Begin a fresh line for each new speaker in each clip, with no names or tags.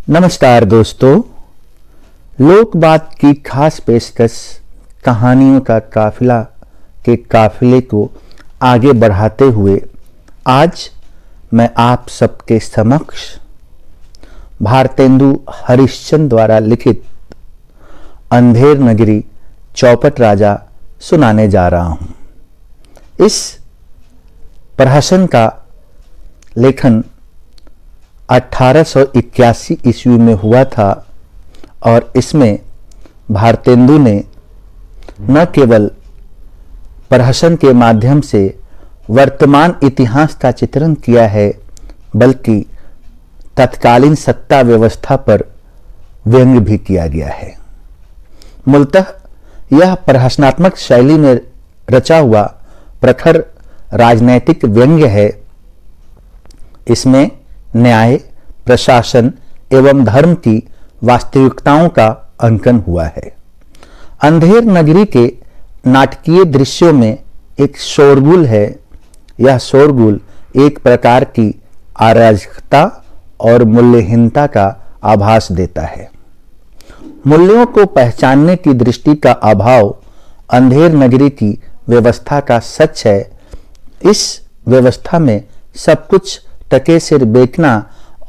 नमस्कार दोस्तों, लोक बात की खास पेशकश कहानियों का काफिला के काफिले को आगे बढ़ाते हुए आज मैं आप सबके समक्ष भारतेंदु हरिश्चंद्र द्वारा लिखित अंधेर नगरी चौपट राजा सुनाने जा रहा हूं। इस प्रहसन का लेखन 1881 ईस्वी में हुआ था और इसमें भारतेंदु ने न केवल प्रहसन के माध्यम से वर्तमान इतिहास का चित्रण किया है, बल्कि तत्कालीन सत्ता व्यवस्था पर व्यंग्य भी किया गया है। मूलतः यह प्रहसनात्मक शैली में रचा हुआ प्रखर राजनैतिक व्यंग्य है। इसमें न्याय, प्रशासन एवं धर्म की वास्तविकताओं का अंकन हुआ है। अंधेर नगरी के नाटकीय दृश्यों में एक शोरगुल है। यह शोरगुल एक प्रकार की अराजकता और मूल्यहीनता का आभास देता है। मूल्यों को पहचानने की दृष्टि का अभाव अंधेर नगरी की व्यवस्था का सच है। इस व्यवस्था में सब कुछ टके सिर बेचना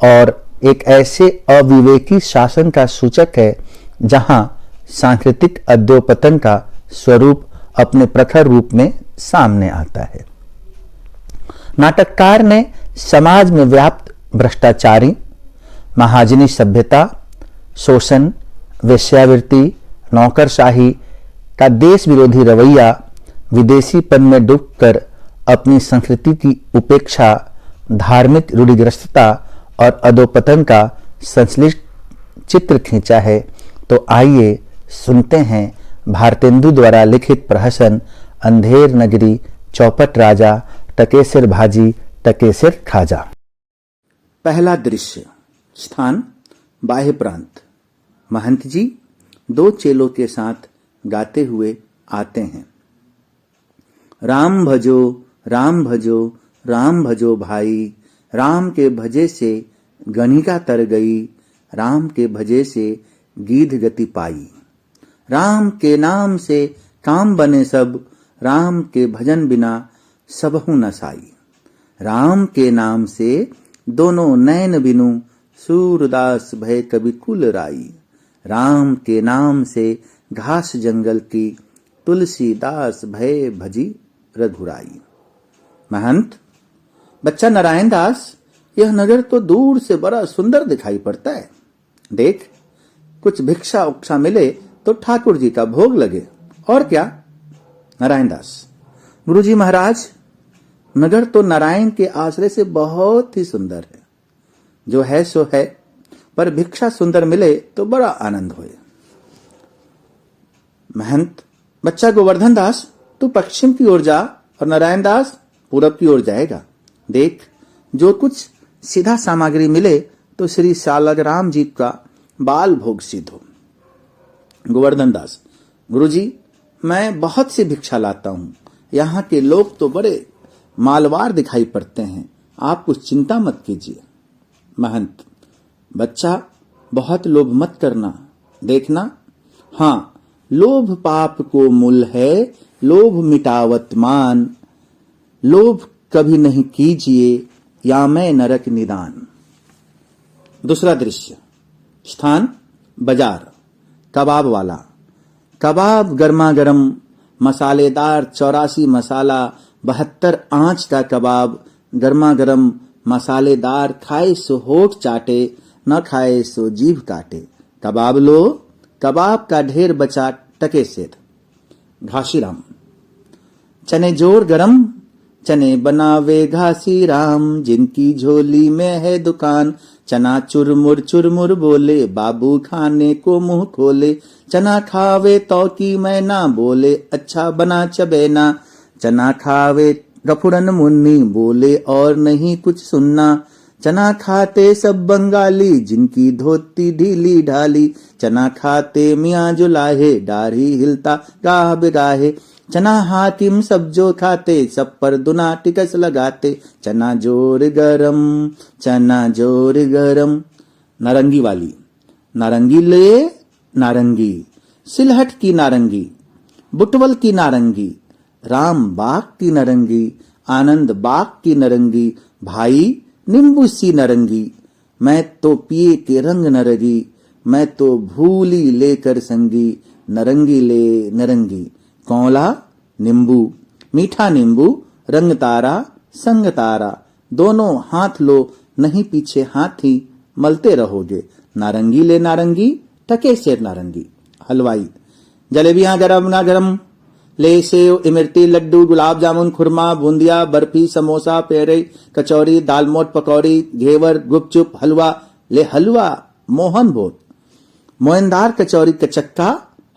और एक ऐसे अविवेकी शासन का सूचक है जहां सांस्कृतिक अधोपतन का स्वरूप अपने प्रखर रूप में सामने आता है। नाटककार ने समाज में व्याप्त भ्रष्टाचारी, महाजनी सभ्यता, शोषण, वेश्यावृत्ति, नौकरशाही का देश विरोधी रवैया, विदेशीपन में डूबकर अपनी संस्कृति की उपेक्षा, धार्मिक रूढ़िग्रस्तता और अधोपतन का संश्लिष्ट चित्र खींचा है। तो आइए सुनते हैं भारतेंदु द्वारा लिखित प्रहसन अंधेर नगरी चौपट राजा टके सिर भाजी टके सिर खाजा। पहला दृश्य। स्थान बाह्य प्रांत। महंत जी दो चेलों के साथ गाते हुए आते हैं। राम भजो राम भजो राम भजो भाई, राम के भजे से गणिका तर गई, राम के भजे से गीध गति पाई। राम के नाम से काम बने सब, राम के भजन बिना सबहु न साई। राम के नाम से दोनों नैन बिनु, सूरदास भय कवि कुल राई। राम के नाम से घास जंगल की, तुलसीदास भय भजी रघुराई। महंत, बच्चा नारायण दास, यह नगर तो दूर से बड़ा सुंदर दिखाई पड़ता है। देख, कुछ भिक्षा उक्षा मिले तो ठाकुर जी का भोग लगे, और क्या। नारायण दास, गुरुजी महाराज, नगर तो नारायण के आश्रय से बहुत ही सुंदर है। जो है सो है, पर भिक्षा सुंदर मिले तो बड़ा आनंद होए। महंत, बच्चा गोवर्धन दास, तू पश्चिम की ओर जा और नारायण दास पूरब की ओर जाएगा। देख, जो कुछ सीधा सामग्री मिले तो श्री सालग्राम जी का बाल भोग सिद्ध हो। गोवर्धन दास, गुरुजी, मैं बहुत सी भिक्षा लाता हूं। यहाँ के लोग तो बड़े मालवार दिखाई पड़ते हैं, आप कुछ चिंता मत कीजिए। महंत, बच्चा, बहुत लोभ मत करना। देखना, हाँ, लोभ पाप को मूल है, लोभ मिटावत मान। लोभ कभी नहीं कीजिए, या मैं नरक निदान। दूसरा दृश्य। स्थान बाजार। कबाब वाला। कबाब गर्मा गर्म, मसालेदार 84 मसाला 72 आंच का कबाब, गर्मा गर्म मसालेदार, खाए सो होठ चाटे, न खाए सो जीभ काटे। कबाब लो, कबाब का ढेर बचा टके सिर। घाशीराम। चने जोर गरम, चने बनावे घासी राम, जिनकी झोली में है दुकान। चना चुरमुर बोले, बाबू खाने को मुंह खोले। चना खावे तो की मैना, बोले अच्छा बना चबेना। चना खावे गफुरन मुन्नी, बोले और नहीं कुछ सुनना। चना खाते सब बंगाली, जिनकी धोती ढीली ढाली। चना खाते मियाँ जुलाहे, दाढ़ी हिलता गाह बिगाहे। चना हाकिम सब जो खाते, सब पर दुना टिकस लगाते। चना जोर गरम, चना जोर गरम। नारंगी वाली, नारंगी ले नारंगी, सिलहट की नारंगी, बुटवल की नारंगी, राम बाग की नारंगी, आनंद बाग की नारंगी। भाई नींबू सी नारंगी, मैं तो पिए के रंग नरगी। मैं तो भूली लेकर संगी, नरंगी ले नरंगी। कौला नींबू, मीठा नींबू, रंग तारा संग तारा। दोनों हाथ लो, नहीं पीछे हाथी, मलते रहोगे। नारंगी ले नारंगी, टके शेर नारंगी। हलवाई, जलेबियां गरम ना गरम, ले सेव इमरती लड्डू गुलाब जामुन खुरमा बूंदिया बर्फी समोसा पेड़े कचौरी दालमोट पकौड़ी घेवर गुपचुप हलवा। ले हलवा मोहन भोग, मोहनदार कचौरी कचक्का,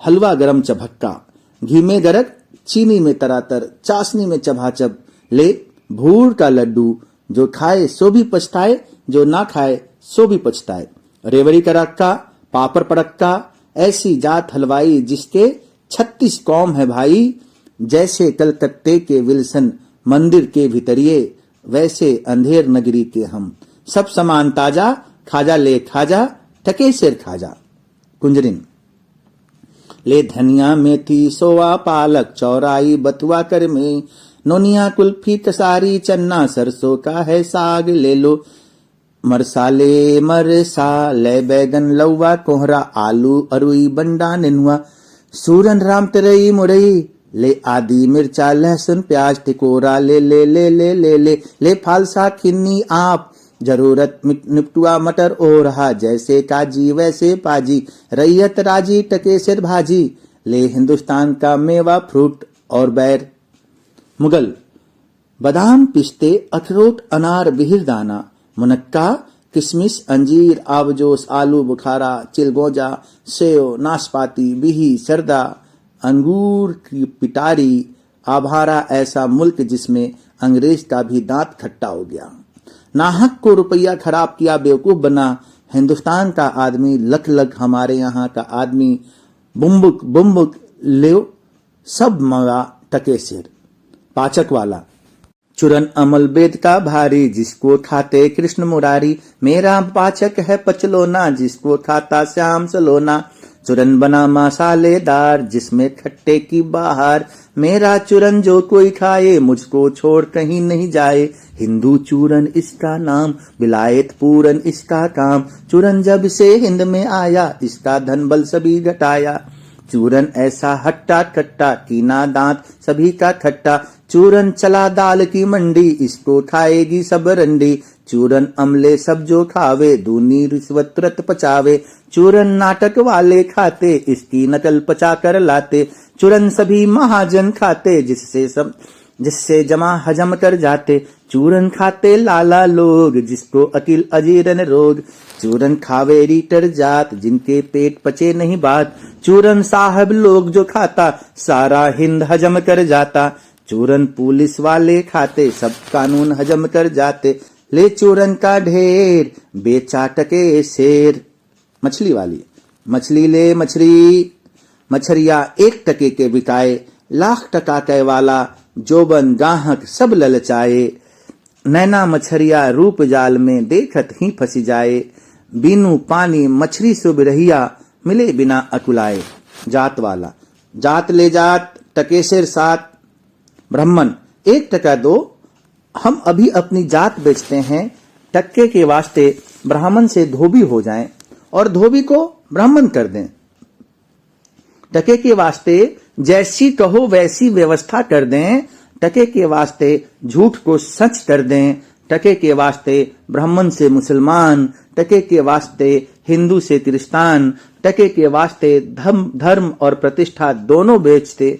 हलवा गरम चभक्का। घी में गरक, चीनी में तरातर, चाशनी में चभाचब। ले भूर का लड्डू, जो खाए सो भी पछताए, जो ना खाए सो भी पछताए। रेवड़ी का रक्का, पापड़ पड़क्का, ऐसी जात हलवाई जिसके 36 कौम है भाई। जैसे कलकत्ते के विल्सन मंदिर के भितरिये, वैसे अंधेर नगरी के हम। सब समान ताजा, खाजा ले खाजा, टके शेर खाजा। कुंजरिन, ले धनिया मेथी सोआ पालक चौराई बथुआ कर में। नोनिया कुल्फी कसारी चन्ना सरसों का है साग ले लो। मरसाले मरसा, ले बैगन लौवा कोहरा आलू अरुई बंडा नेनुआ। सूरन राम तरई मुरई, ले आदि मिर्चा लहसुन प्याज टिकोरा। ले ले ले ले ले ले ले फालसा खिन्नी आप, जरूरत निपटुआ मटर ओ रहा। जैसे काजी वैसे पाजी, रैयत राजी टके सिर भाजी। ले हिंदुस्तान का मेवा फ्रूट और बैर। मुगल, बादाम पिस्ते अखरोट अनार बिहिरदाना। मुनक्का किशमिश अंजीर आबजोश आलू बुखारा चिलगोजा सेव नाशपाती बिही सरदा। अंगूर की पिटारी। आभारा ऐसा मुल्क जिसमें अंग्रेज का भी दांत खट्टा हो गया। नाहक को रुपया खराब किया बेवकूफ बना। हिंदुस्तान का आदमी लख लख, हमारे यहाँ का आदमी बुम्बुक बुम्बुक। ले सब मंगा टके शेर। पाचक वाला, चूरन अमल बेद का भारी, जिसको खाते कृष्ण मुरारी। मेरा पाचक है पचलोना, जिसको खाता श्याम सलोना। चूरन बना मसालेदार, जिसमें खट्टे की बाहर। मेरा चूरन जो कोई खाए, मुझको छोड़ कहीं नहीं जाए। हिंदू चूरन इसका नाम, विलायत पूरन इसका काम। चूरन जब से हिंद में आया, इसका धन बल सभी घटाया। चूरन ऐसा हट्टा कट्टा, कीना दांत सभी का खट्टा। चूरन चला दाल की मंडी, इसको खाएगी सब रंडी। चूरन अमले सब जो खावे, दूनी रिश्वत तुरंत पचावे। चूरन नाटक वाले खाते, इसकी नकल पचा कर लाते। चूरन सभी महाजन खाते, जिससे जमा हजम कर जाते। चूरन खाते लाला लोग, जिसको अकिल अजीरन रोग। चूरन खावे रीटर जात, जिनके पेट पचे नहीं बात। चूरन साहब लोग जो खाता, सारा हिंद हजम कर जाता। चूरन पुलिस वाले खाते, सब कानून हजम कर जाते। ले चूरन का ढेर, बेचा टके शेर। मछली वाली, मछली ले मछली, मछरिया 1 टके के बिकाए। लाख टका के वाला, जोबन गाहक सब ललचाए। नैना मछरिया रूप जाल में, देखत ही फंसी जाए। बीनू पानी मछली सुब रहिया, मिले बिना अकुलाए। जात वाला, जात ले जात टके शेर 7। ब्राह्मण, 1 टका दो, हम अभी अपनी जात बेचते हैं। टक्के के वास्ते ब्राह्मण से धोबी हो जाएं और धोबी को ब्राह्मण कर दें। टके के वास्ते जैसी कहो वैसी व्यवस्था कर दें। टके के वास्ते झूठ को सच कर दें। टके के वास्ते ब्राह्मण से मुसलमान, टके के वास्ते हिंदू से क्रिस्तान, टके के वास्ते धर्म और प्रतिष्ठा दोनों बेचते।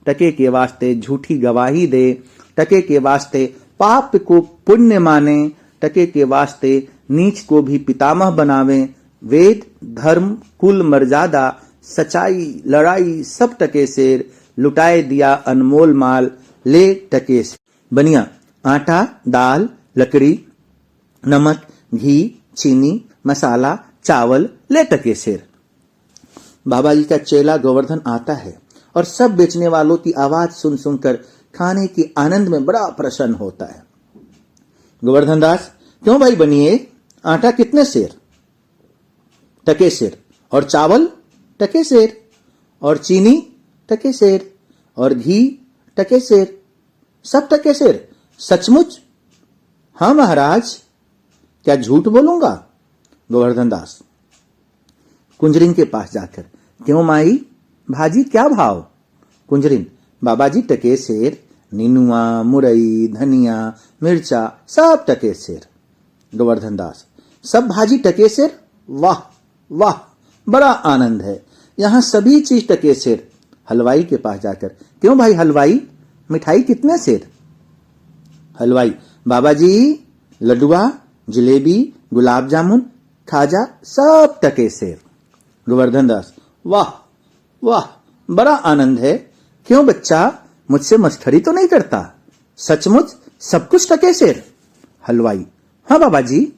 टके के वास्ते झूठी गवाही दे, टके के वास्ते पाप को पुण्य माने, टके के वास्ते नीच को भी पितामह बनावे। वेद धर्म कुल मर्यादा सच्चाई लड़ाई सब टके शेर, लुटाए दिया अनमोल माल ले टके से। बनिया आटा दाल लकड़ी नमक घी चीनी मसाला चावल ले टके शेर। बाबा जी का चेला गोवर्धन आता है और सब बेचने वालों की आवाज सुन सुनकर खाने के आनंद में बड़ा प्रसन्न होता है। गोवर्धन दास, क्यों भाई बनिए, आटा कितने शेर? टके शेर। और चावल? टके शेर। और चीनी? टके शेर। और घी? टके शेर। सब टके शेर? सचमुच? हाँ महाराज, क्या झूठ बोलूंगा? गोवर्धन दास कुंजरिन के पास जाकर, क्यों माई भाजी क्या भाव? कुंजरिन, बाबा जी टके शेर, नीनुआ मुरई धनिया मिर्चा सब टके शेर। गोवर्धन दास, सब भाजी टके शेर? वाह वाह, बड़ा आनंद है, यहाँ सभी चीज टके शेर। हलवाई के पास जाकर, क्यों भाई हलवाई, मिठाई कितने शेर? हलवाई, बाबा जी लड्डुआ जलेबी गुलाब जामुन खाजा सब टके शेर। गोवर्धन दास, वाह वाह, बड़ा आनंद है, क्यों बच्चा मुझसे मस्खरी तो नहीं करता? सचमुच सब कुछ टके शेर? हलवाई, हाँ बाबा जी,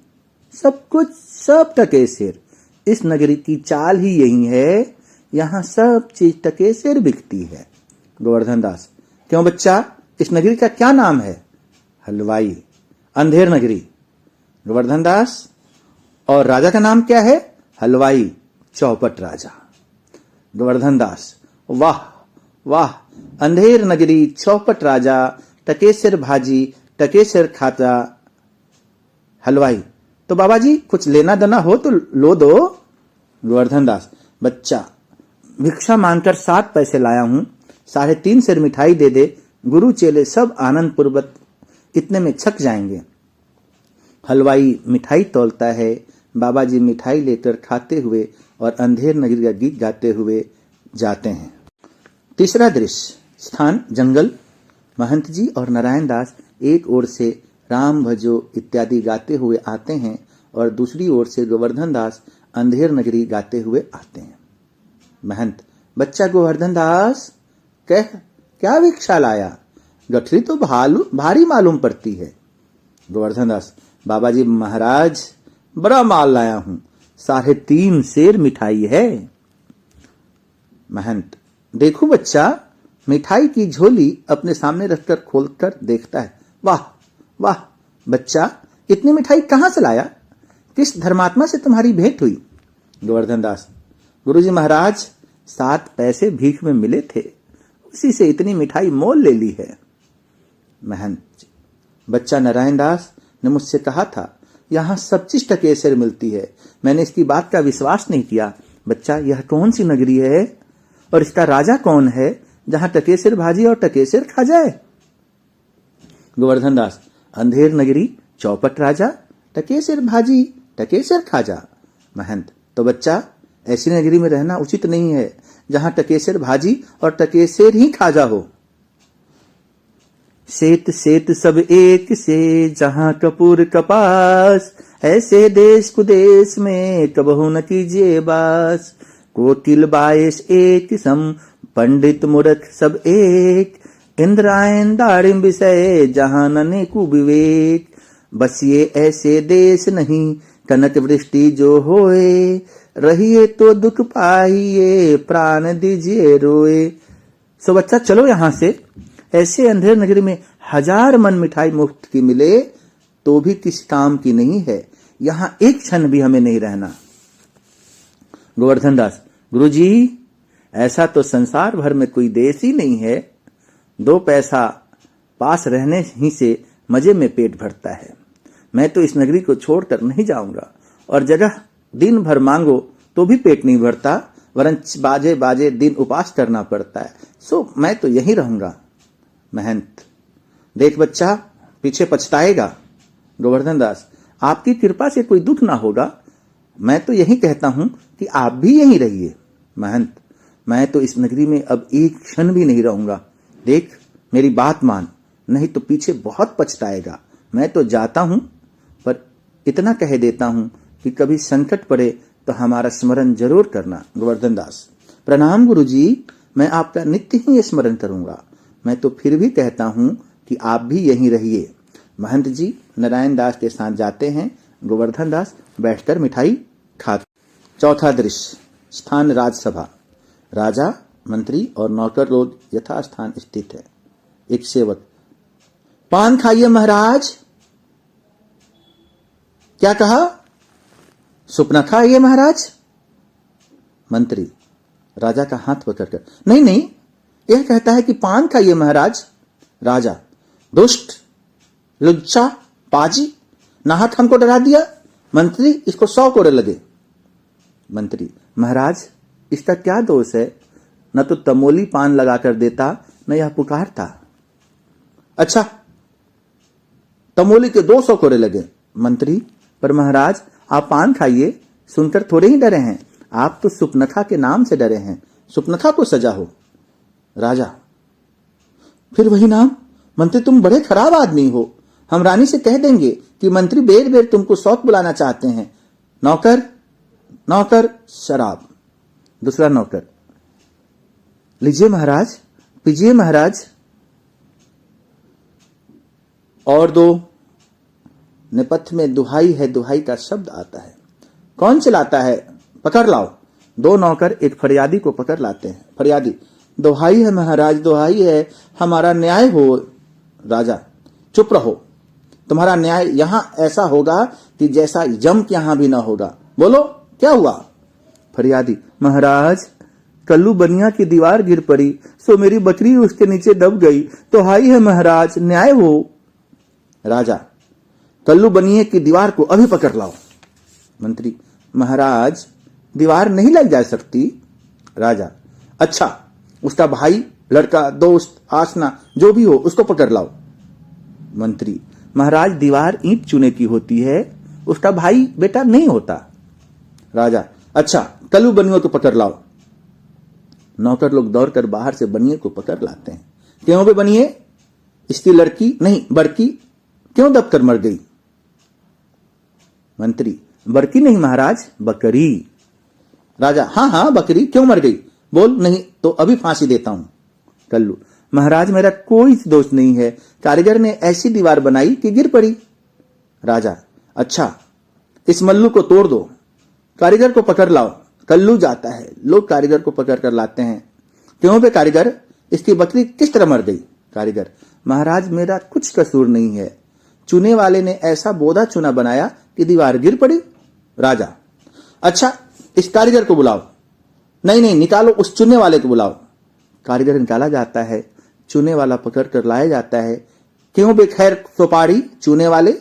सब कुछ सब टके शेर। इस नगरी की चाल ही यही है, यहाँ सब चीज टके शेर बिकती है। गोवर्धन दास, क्यों बच्चा, इस नगरी का क्या नाम है? हलवाई, अंधेर नगरी। गोवर्धन दास, और राजा का नाम क्या है? हलवाई, चौपट राजा। गोवर्धन दास, वाह वाह, अंधेर नगरी चौपट राजा, टकेसर भाजी टकेसर खाता। हलवाई, तो बाबा जी कुछ लेना देना हो तो लो दो। गोवर्धन दास, बच्चा भिक्षा मांगकर 7 पैसे लाया हूं, 3.5 सेर मिठाई दे दे, गुरु चेले सब आनंद पूर्वक इतने में छक जाएंगे। हलवाई मिठाई तौलता है, बाबा जी मिठाई लेकर खाते हुए और अंधेर नगरी का गीत गाते हुए जाते हैं। तीसरा दृश्य, स्थान जंगल। महंत जी और नारायण दास एक ओर से राम भजो इत्यादि गाते हुए आते हैं और दूसरी ओर से गोवर्धन दास अंधेर नगरी गाते हुए आते हैं। महंत, बच्चा गोवर्धन दास कह क्या भिक्षा लाया? गठरी तो भारी मालूम पड़ती है। गोवर्धन दास, बाबा जी महाराज बड़ा माल लाया हूं, 3.5 सेर मिठाई है। महंत, देखो बच्चा, मिठाई की झोली अपने सामने रखकर खोलकर देखता है। वाह वाह बच्चा, इतनी मिठाई कहां से लाया? किस धर्मात्मा से तुम्हारी भेंट हुई? गोवर्धन दास, गुरुजी महाराज 7 पैसे भीख में मिले थे, उसी से इतनी मिठाई मोल ले ली है। महंत, बच्चा नारायण दास ने मुझसे कहा था यहाँ सब चीज टकेसर मिलती है, मैंने इसकी बात का विश्वास नहीं किया। बच्चा, यह कौन सी नगरी है और इसका राजा कौन है जहां टकेसर भाजी और टकेसर खा जाए? गोवर्धन दास, अंधेर नगरी चौपट राजा, टकेसर भाजी टकेसर खाजा। महंत, तो बच्चा ऐसी नगरी में रहना उचित नहीं है जहां टकेसर भाजी और टकेसर ही खाजा हो। सेत सेत सब एक से जहां कपूर कपास, ऐसे देश कुदेश में कबहू न कीजिए बास। कोकिल बायस एक सम पंडित मूर्ख सब एक, इंद्रायण दारिम विषय जहां नने कु विवेक। बस ये ऐसे देश नहीं कनक वृष्टि जो होए, रहिए तो दुख पाइए प्राण दीजिए रोए। सो बच्चा चलो यहां से, ऐसे अंधेर नगरी में 1000 मन मिठाई मुफ्त की मिले तो भी किसी काम की नहीं है, यहां एक क्षण भी हमें नहीं रहना। गोवर्धन दास, गुरुजी ऐसा तो संसार भर में कोई देश ही नहीं है, 2 पैसा पास रहने ही से मजे में पेट भरता है। मैं तो इस नगरी को छोड़कर नहीं जाऊंगा, और जगह दिन भर मांगो तो भी पेट नहीं भरता, वरन बाजे बाजे दिन उपास करना पड़ता है, सो मैं तो यहीं रहूंगा। महंत, देख बच्चा पीछे पछताएगा। गोवर्धन दास, आपकी कृपा से कोई दुख ना होगा, मैं तो यही कहता हूं कि आप भी यहीं रहिए। महंत, मैं तो इस नगरी में अब एक क्षण भी नहीं रहूंगा, देख मेरी बात मान, नहीं तो पीछे बहुत पछताएगा। मैं तो जाता हूं, पर इतना कह देता हूं कि कभी संकट पड़े तो हमारा स्मरण जरूर करना। गोवर्धन दास: प्रणाम गुरुजी, मैं आपका नित्य ही स्मरण करूंगा। मैं तो फिर भी कहता हूं कि आप भी यहीं रहिए। महंत जी नारायण दास के साथ जाते हैं। गोवर्धन दास बैठकर मिठाई खाते। चौथा दृश्य, स्थान राजसभा। राजा, मंत्री और नौकर लोग यथास्थान स्थित है। एक सेवक: पान खाइए महाराज। क्या कहा? सुपना खाइए महाराज। मंत्री राजा का हाथ पकड़कर: नहीं नहीं, यह कहता है कि पान खाइए महाराज। राजा: दुष्ट, लुच्चा, पाजी, नाहक हमको डरा दिया। मंत्री: इसको 100 कोड़े लगे। मंत्री: महाराज, इसका क्या दोष है? न तो तमोली पान लगाकर देता, न यह पुकारता। अच्छा, तमोली के 200 कोड़े लगे। मंत्री: पर महाराज, आप पान खाइए, सुनकर थोड़े ही डरे हैं। आप तो सुपनखा के नाम से डरे हैं। सुपनखा को सजा हो। राजा: फिर वही नाम? मंत्री: तुम बड़े खराब आदमी हो। हम रानी से कह देंगे कि मंत्री बेर बेर तुमको शौक बुलाना चाहते हैं। नौकर: नौकर, शराब। दूसरा नौकर: लीजिए महाराज, पीजिए महाराज। और दो। नेपथ्य में दुहाई है दुहाई का शब्द आता है। कौन चलाता है? पकड़ लाओ। 2 नौकर एक फरियादी को पकड़ लाते हैं। फरियादी: दुहाई है महाराज, दुहाई है, हमारा न्याय हो। राजा: चुप रहो, तुम्हारा न्याय यहां ऐसा होगा कि जैसा यम के यहां भी ना होगा। बोलो क्या हुआ? फरियादी: महाराज, कल्लू बनिया की दीवार गिर पड़ी, सो मेरी बकरी उसके नीचे दब गई। दुहाई है महाराज, न्याय हो। राजा: कल्लू बनिए की दीवार को अभी पकड़ लाओ। मंत्री: महाराज, दीवार नहीं लग जा सकती। राजा: अच्छा, उसका भाई, लड़का, दोस्त, आसना जो भी हो, उसको पकड़ लाओ। मंत्री: महाराज, दीवार ईंट चूने की होती है, उसका भाई बेटा नहीं होता। राजा: अच्छा, कल्लू बनियों को पकड़ लाओ। नौकर लोग दौड़कर बाहर से बनिए को पकड़ लाते हैं। क्यों बे बनिए? इसकी लड़की नहीं बड़की क्यों दबकर मर गई? मंत्री: बड़की नहीं महाराज, बकरी। राजा: हाँ हाँ, बकरी क्यों मर गई? बोल, नहीं तो अभी फांसी देता हूं। कल्लू: महाराज, मेरा कोई दोष नहीं है, कारीगर ने ऐसी दीवार बनाई कि गिर पड़ी। राजा: अच्छा, इस मल्लू को तोड़ दो, कारीगर को पकड़ लाओ। कल्लू जाता है, लोग कारीगर को पकड़ कर लाते हैं। क्यों बे कारीगर, इसकी बकरी किस तरह मर गई? कारीगर: महाराज, मेरा कुछ कसूर नहीं है, चूने वाले ने ऐसा बोधा चूना बनाया कि दीवार गिर पड़ी। राजा: अच्छा, इस कारीगर को बुलाओ। नहीं नहीं, निकालो, उस चुनने वाले को बुलाओ। कारीगर निकाला जाता है, चूने वाला पकड़ कर लाया जाता है। क्यों बे खैर सोपारी, चूने वाले,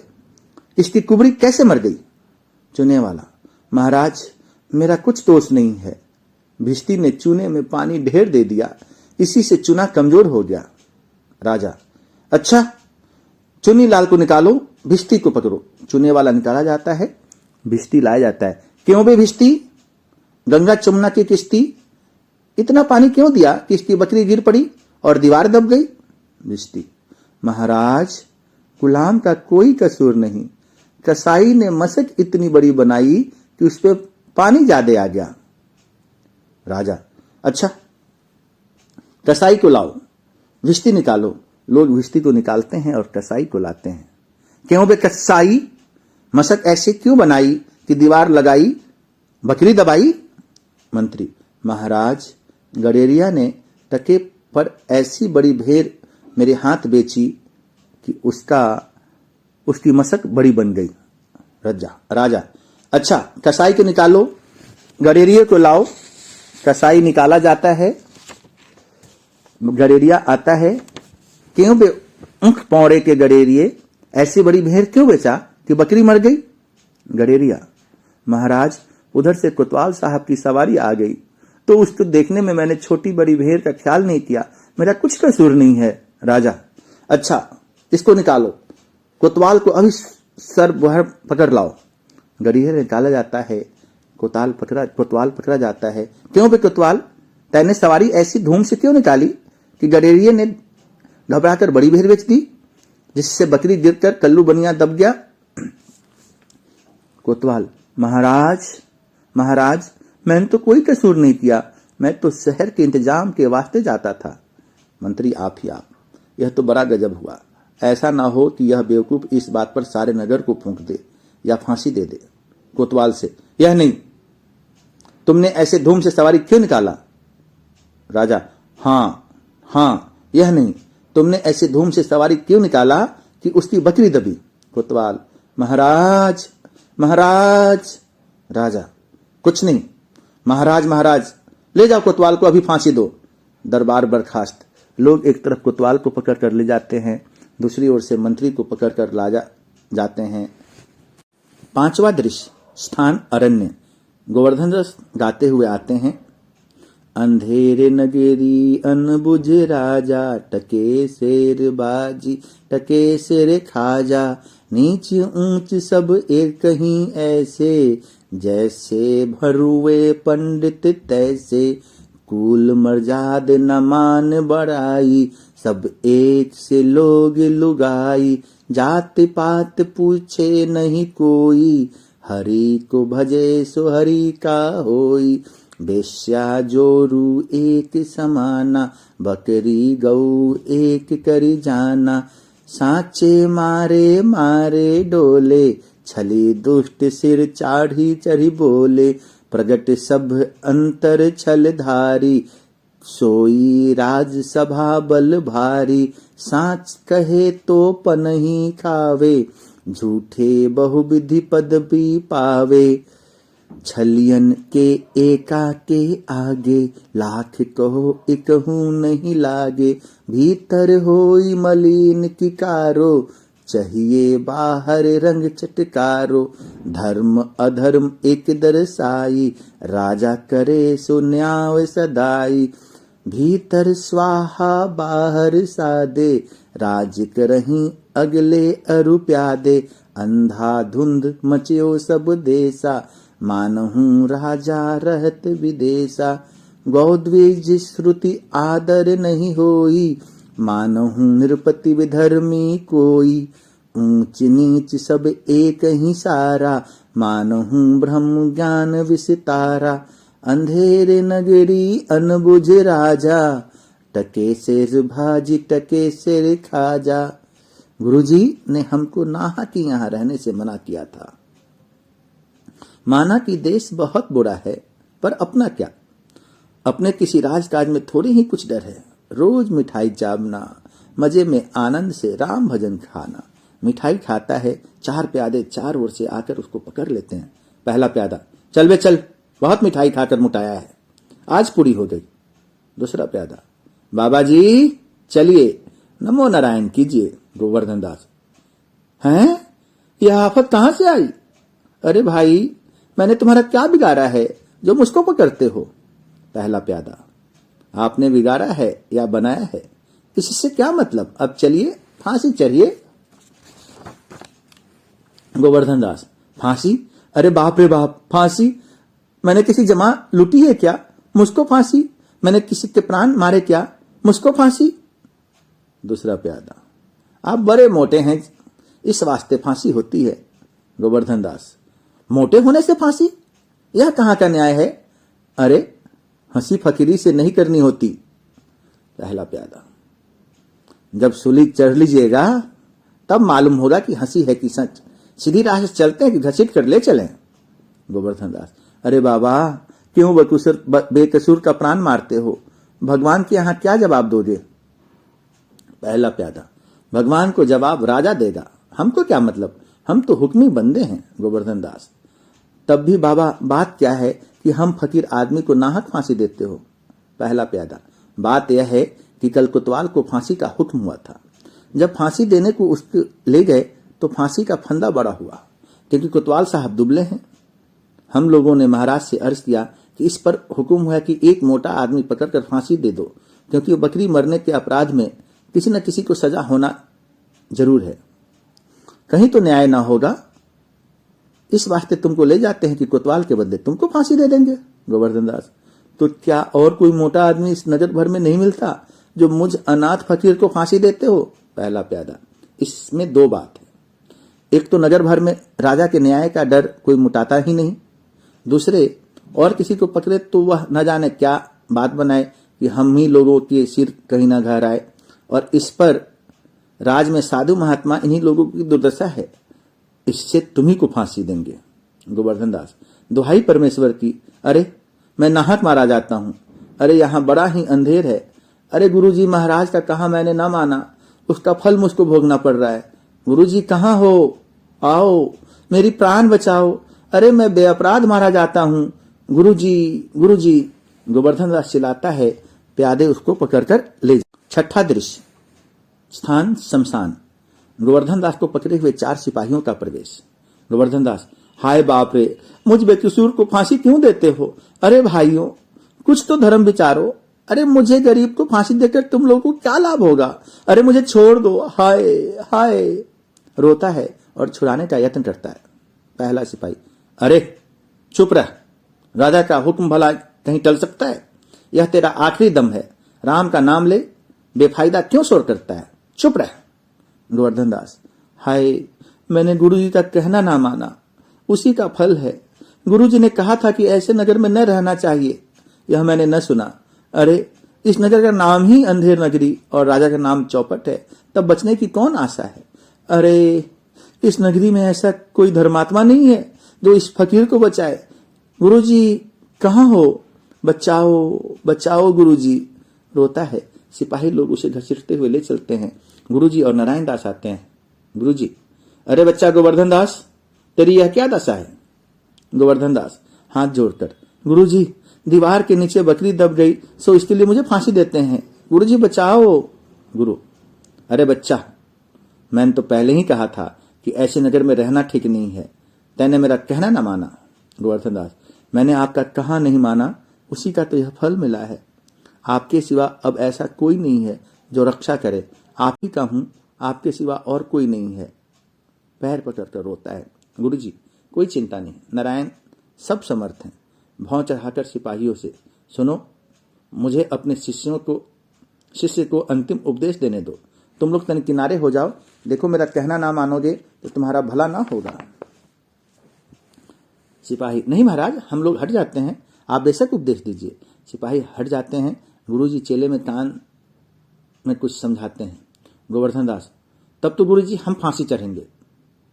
इसकी कुबड़ी कैसे मर गई? चूने वाला: महाराज, मेरा कुछ दोष नहीं है, भिश्ती ने चूने में पानी ढेर दे दिया, इसी से चूना कमजोर हो गया। राजा: अच्छा, चुनी लाल को निकालो, भिश्ती को पकड़ो। चूने वाला निकाला जाता है, भिश्ती लाया जाता है। क्यों बे भिश्ती, गंगा चमुना की किश्ती, इतना पानी क्यों दिया कि इसकी बकरी गिर पड़ी और दीवार दब गई? भिश्ती: महाराज, गुलाम का कोई कसूर नहीं, कसाई ने मशक इतनी बड़ी बनाई कि उस पर पानी ज्यादा आ गया। राजा: अच्छा, कसाई को लाओ, भिश्ती निकालो। लोग भिश्ती को निकालते हैं और कसाई को लाते हैं। क्यों बे कसाई, मशक ऐसे क्यों बनाई कि दीवार लगाई, बकरी दबाई? मंत्री: महाराज, गडेरिया ने टके पर ऐसी बड़ी भेड़ मेरे हाथ बेची कि उसकी मशक बड़ी बन गई। राजा: अच्छा, कसाई को निकालो, गडेरिया को लाओ। कसाई निकाला जाता है, गडेरिया आता है। क्यों बे ऊंख पौड़े के गडेरिए, ऐसी बड़ी भेड़ क्यों बेचा कि बकरी मर गई? गडेरिया: महाराज, उधर से कोतवाल साहब की सवारी आ गई तो उसको देखने में मैंने छोटी बड़ी भेड़ का ख्याल नहीं किया, मेरा कुछ कसूर नहीं है। राजा: अच्छा, इसको निकालो, कोतवाल को अभी सर बहर पकड़ लाओ। गडेरिया निकाला जाता है, कोतवाल पकड़ा जाता है। क्यों बे कोतवाल, तैने सवारी ऐसी धूम से क्यों निकाली कि गडेरिया ने घबराकर बड़ी भेड़ बेच दी? जिससे बकरी गिरकर कल्लू बनिया दब गया। कोतवाल, महाराज महाराज, मैंने तो कोई कसूर नहीं किया, मैं तो शहर के इंतजाम के वास्ते जाता था। मंत्री, आप ही आप, यह तो बड़ा गजब हुआ। ऐसा ना हो कि यह बेवकूफ इस बात पर सारे नगर को फूंक दे या फांसी दे दे। कोतवाल से, यह नहीं, तुमने ऐसे धूम से सवारी क्यों निकाला? राजा, हाँ, यह नहीं, तुमने ऐसे धूम से सवारी क्यों निकाला कि उसकी बकरी दबी? कोतवाल, महाराज महाराज। राजा, कुछ नहीं, महाराज महाराज, ले जाओ कोतवाल को, अभी फांसी दो। दरबार बर्खास्त। लोग एक तरफ कोतवाल को पकड़ कर ले जाते हैं, दूसरी ओर से मंत्री को पकड़ कर ला जाते हैं। 5वां दृश्य, स्थान अरण्य। गोवर्धन दास गाते हुए आते हैं। अंधेरे नगरी अनबुझ राजा, टके शेर बाजी टके शेर खाजा, नीच ऊंच सब एक कहीं ऐसे, जैसे भरुए पंडित तैसे, कुल मर्जाद न मान बड़ाई, सब एक से लोग लुगाई, जात पात पूछे नहीं कोई, हरि को भजे सो हरि का होई, बेश्या जोरू एक समाना, बकरी गऊ एक करी जाना, सांचे मारे मारे डोले, छली दुष्ट सिर चाढ़ी चढ़ी बोले, प्रगट सब अंतर छल धारी, सोई राज सभा बल भारी, साच कहे तो पनही खावे, झूठे बहुविधि पदवी पावे, छलियन के एका के आगे, लाख कहो एकहू नहीं लागे, भीतर होई मलिन की कारो, चाहिए बाहर रंग चटकारो, धर्म अधर्म एक दरसाई, राजा करे सो न्याय सदाई, भीतर स्वाहा बाहर सादे, राज करहीं अगले अरु प्यादे, अंधाधुंध मचियो सब देसा, मानहूं राजा रहत विदेशा, गौद्विज श्रुति आदर नहीं होई, मानहूं नृपति विधर्मी कोई, ऊंच नीच सब एक ही सारा, मानहूं ब्रह्म ज्ञान विसितारा, अंधेरे नगरी अनबुझ राजा, टके शेर भाजी टके शेर खाजा। गुरुजी ने हमको नाहा की यहाँ रहने से मना किया था। माना कि देश बहुत बुरा है, पर अपना क्या, अपने किसी राजकाज में थोड़ी ही कुछ डर है। रोज मिठाई चावना, मजे में आनंद से राम भजन खाना। मिठाई खाता है, 4 प्यादे 4 ओर से आकर उसको पकड़ लेते हैं। पहला प्यादा, चल बे चल, बहुत मिठाई खाकर मुटाया है, आज पूरी हो गई। दूसरा प्यादा, बाबा जी चलिए, नमो नारायण कीजिए। गोवर्धन दास, हैं, यह आफत कहां से आई? अरे भाई, मैंने तुम्हारा क्या बिगाड़ा है जो मुझको पकड़ते हो? पहला प्यादा, आपने बिगाड़ा है या बनाया है, इससे क्या मतलब, अब चलिए फांसी चढ़िए। गोवर्धन दास, फांसी? अरे बाप रे बाप, फांसी? मैंने किसी जमा लूटी है क्या, मुझको फांसी? मैंने किसी के प्राण मारे क्या, मुझको फांसी? दूसरा प्यादा, आप बड़े मोटे हैं, इस वास्ते फांसी होती है। गोवर्धन दास, मोटे होने से फांसी? यह कहां का न्याय है? अरे हंसी फकीरी से नहीं करनी होती। पहला प्यादा, जब सूली चढ़ लीजिएगा तब मालूम होगा कि हंसी है कि सच। सीधी राह से चलते हैं कि घसीट कर ले चलें? गोवर्धन दास, अरे बाबा, क्यों बेकसूर का प्राण मारते हो? भगवान के यहां क्या जवाब दोगे? पहला प्यादा, भगवान को जवाब राजा देगा, हमको क्या मतलब, हम तो हुक्मी बंदे हैं। गोवर्धन दास, तब भी बाबा बात क्या है कि हम फकीर आदमी को नाहक फांसी देते हो? पहला प्यादा, बात यह है कि कल कोतवाल को फांसी का हुक्म हुआ था। जब फांसी देने को उसको ले गए तो फांसी का फंदा बड़ा हुआ, क्योंकि कोतवाल साहब दुबले हैं। हम लोगों ने महाराज से अर्ज किया कि इस पर हुक्म हुआ कि एक मोटा आदमी पकड़कर फांसी दे दो, क्योंकि बकरी मरने के अपराध में किसी न किसी को सजा होना जरूर है, कहीं तो न्याय ना होगा। इस वास्ते तुमको ले जाते हैं कि कोतवाल के बदले तुमको फांसी दे देंगे। गोवर्धन दास, तो क्या और कोई मोटा आदमी इस नगर भर में नहीं मिलता जो मुझ अनाथ फकीर को फांसी देते हो? पहला प्यादा, इसमें दो बात है। एक तो नगर भर में राजा के न्याय का डर कोई मुटाता ही नहीं, दूसरे और किसी को पकड़े तो वह न जाने क्या बात बनाए कि हम ही लोगों के सिर कहीं ना घर आए, और इस पर राज में साधु महात्मा इन्हीं लोगों की दुर्दशा है, इससे तुम्ही को फांसी देंगे। गोवर्धन दास, दुहाई परमेश्वर की, अरे मैं नाहक मारा जाता हूं, अरे यहां बड़ा ही अंधेर है, अरे गुरुजी महाराज का कहा मैंने ना माना, उसका फल मुझको भोगना पड़ रहा है। गुरुजी कहां हो, आओ मेरी प्राण बचाओ, अरे मैं बेअपराध मारा जाता हूं, गुरुजी गुरुजी। गोवर्धन दास चिल्लाता है, प्यादे उसको पकड़कर ले। छठा दृश्य, स्थान शमशान। गोवर्धन दास को पकड़े हुए 4 सिपाहियों का प्रवेश। गोवर्धन दास, हाय बाप रे, मुझ बेकसूर को फांसी क्यों देते हो? अरे भाइयों, कुछ तो धर्म विचारो, अरे मुझे गरीब को फांसी देकर तुम लोगों को क्या लाभ होगा? अरे मुझे छोड़ दो, हाय हाय। रोता है और छुड़ाने का यत्न करता है। पहला सिपाही, अरे चुप रह, राजा का हुक्म भला कहीं टल सकता है? यह तेरा आखिरी दम है, राम का नाम ले, बेफायदा क्यों शोर करता है? चुप रह। गोवर्धन दास, हाय, मैंने गुरुजी का कहना ना माना, उसी का फल है। गुरुजी ने कहा था कि ऐसे नगर में न रहना चाहिए, यह मैंने न सुना। अरे इस नगर का नाम ही अंधेर नगरी और राजा का नाम चौपट है, तब बचने की कौन आशा है? अरे इस नगरी में ऐसा कोई धर्मात्मा नहीं है जो इस फकीर को बचाए। गुरुजी कहाँ हो, बचाओ बचाओ गुरुजी। रोता है। सिपाही लोग उसे घसीटते हुए ले चलते हैं। गुरुजी और नारायण दास आते हैं। गुरुजी, अरे बच्चा गोवर्धन दास, तेरी यह क्या दशा है? गोवर्धन दास हाथ जोड़कर, गुरुजी दीवार के नीचे बकरी दब गई, सो इसके लिए मुझे फांसी देते हैं, गुरुजी बचाओ। गुरु, अरे बच्चा, मैंने तो पहले ही कहा था कि ऐसे नगर में रहना ठीक नहीं है, तैने मेरा कहना ना माना। गोवर्धन दास, मैंने आपका कहा नहीं माना, उसी का तो यह फल मिला है। आपके सिवा अब ऐसा कोई नहीं है जो रक्षा करे, आप ही का हूं, आपके सिवा और कोई नहीं है। पैर पकड़कर रोता है। गुरुजी, कोई चिंता नहीं, नारायण सब समर्थ हैं। भौं चढ़ाकर सिपाहियों से, सुनो, मुझे अपने शिष्य को अंतिम उपदेश देने दो। तुम लोग तन किनारे हो जाओ, देखो मेरा कहना ना मानोगे तो तुम्हारा भला ना होगा। सिपाही, नहीं महाराज, हम लोग हट जाते हैं, आप बेशक उपदेश दीजिए। सिपाही हट जाते हैं। गुरुजी चेले में कान में कुछ समझाते हैं। गोवर्धन दास, तब तो गुरुजी हम फांसी चढ़ेंगे।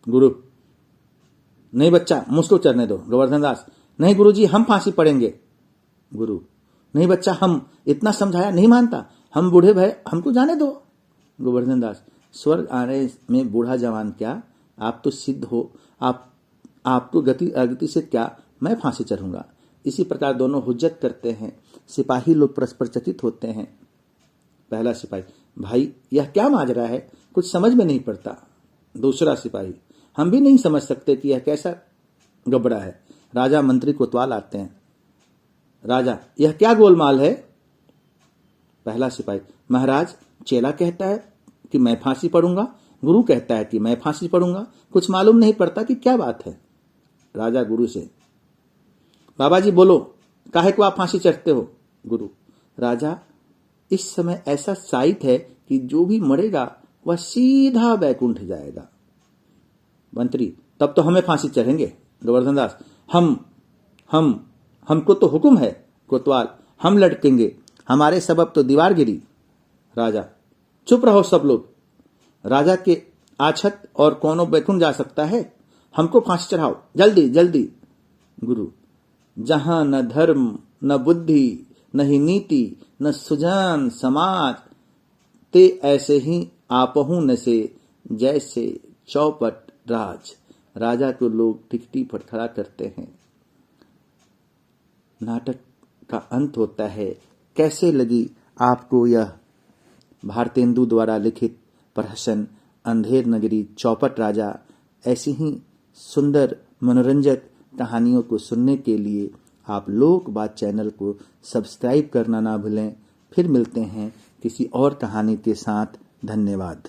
गुरु, नहीं बच्चा, मुझको चढ़ने दो। गोवर्धन दास, नहीं गुरुजी, हम फांसी पड़ेंगे। गुरु, नहीं बच्चा, हम इतना समझाया नहीं मानता, हम बूढ़े भय, हमको जाने दो। गोवर्धन दास, स्वर्ग आने में बूढ़ा जवान क्या, आप तो सिद्ध हो, आपको गति अगति से क्या, मैं फांसी चढ़ूंगा। इसी प्रकार दोनों हुज्जत करते हैं। सिपाही लोग परस्पर चकित होते हैं। पहला सिपाही, भाई यह क्या माजरा है, कुछ समझ में नहीं पड़ता। दूसरा सिपाही, हम भी नहीं समझ सकते कि यह कैसा गबड़ा है। राजा मंत्री कोतवाल आते हैं। राजा, यह क्या गोलमाल है? पहला सिपाही, महाराज चेला कहता है कि मैं फांसी पड़ूंगा, गुरु कहता है कि मैं फांसी पड़ूंगा, कुछ मालूम नहीं पड़ता कि क्या बात है। राजा गुरु से, बाबा जी बोलो, काहे को आप फांसी चढ़ते हो? गुरु, राजा इस समय ऐसा साइट है कि जो भी मरेगा वह सीधा बैकुंठ जाएगा। मंत्री, तब तो हमें फांसी चढ़ेंगे। गोवर्धन दास, हमको तो हुक्म है। कोतवाल, हम लटकेंगे, हमारे सबब तो दीवार गिरी। राजा, चुप रहो सब लोग, राजा के आछत और कौनो बैकुंठ जा सकता है, हमको फांसी चढ़ाओ, जल्दी जल्दी। गुरु, जहां न धर्म न बुद्धि न ही नीति न सुजान समाज, ते ऐसे ही आपहू न से जैसे चौपट राज। राजा को लोग टिकटी पर खड़ा करते हैं। नाटक का अंत होता है। कैसे लगी आपको यह भारतेंदु द्वारा लिखित प्रहसन अंधेर नगरी चौपट राजा? ऐसी ही सुंदर मनोरंजक कहानियों को सुनने के लिए आप लोक बात चैनल को सब्सक्राइब करना ना भूलें। फिर मिलते हैं किसी और कहानी के साथ। धन्यवाद।